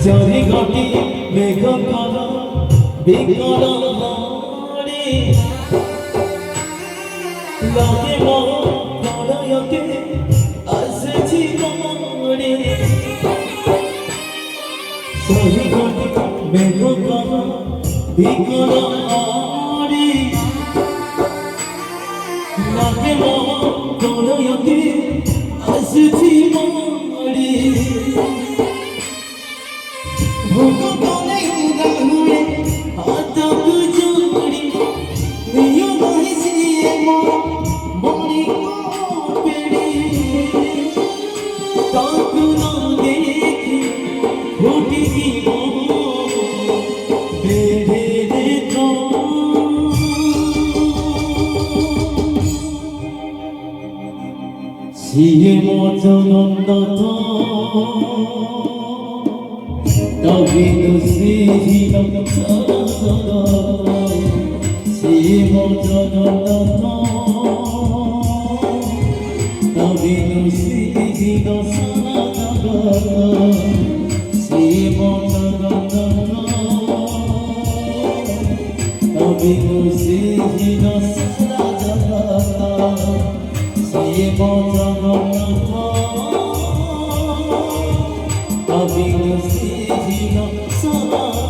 জরি ঘটি মেঘ কর বিকল মরে লাগে মন প্রণয়কে আসছি মরে জরি ঘটি মেঘ কর বিকল মরে লাগে মন প্রণয়কে আসছি মরে ভগবানে উদাহুয়ে হাতক জোড়ি নিয় বহিসিয়ে মরি পেড়ি তাকু না দেখি ফুটি জীব বেড়ে যেত সিয়ে মজনন্দত তবিনু শ্রীহীন সরসর শিব জগন্নাথ তবিনু শ্রীহীন সরসর শিব জগন্নাথ তবিনু শ্রীহীন সরসর শিব জগন্নাথ তবিনু শ্রীহীন সরসর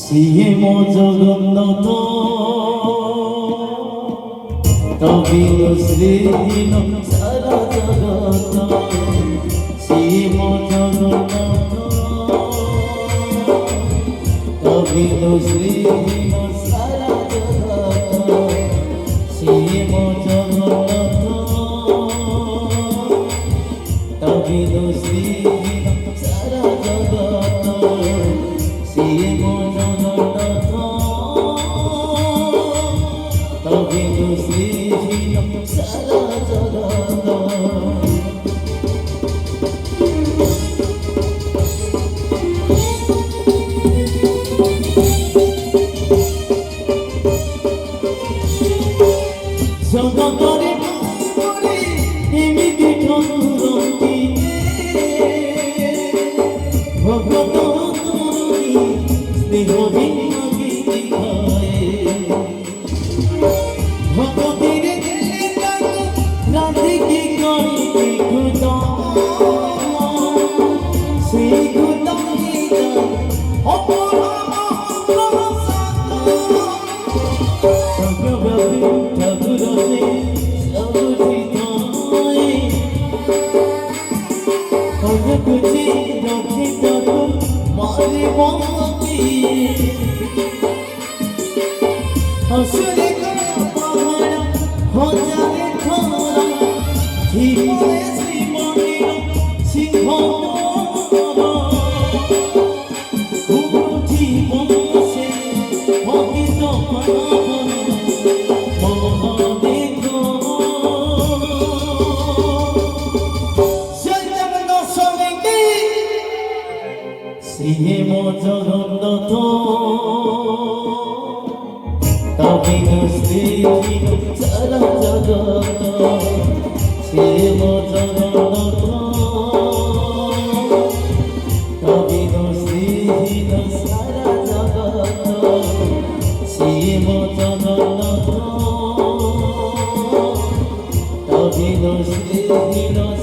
সিয়ে জগন্নাথ তবিনু শ্রীহীন সারা জগত সিয়ে জগন্নাথ তবিনু শ্রীহীন সারা জগত সিয়ে জগন্নাথ তবিনু শ্রীহীন সারা জগত সিয়ে জগন্নাথ তবিনু শ্রীহীন সারা জগত জগতরে পড়ে এমিতি ঠকুরতি ভগত তোরি স্নেহ ভিন্ন গীতি গায়ে ভগতিরে রাধে কি করি খুদা সেই খুদা অপরা हंसले का पहाड़ हो जाए थोड़ा धीरे श्री मंदिर सिंह जीवन से भगित সিয়ে জগন্নাথ তবিনু শ্রীহীন সারা জগত সিয়ে জগন্নাথ জগন্নাথ তবে সে হীন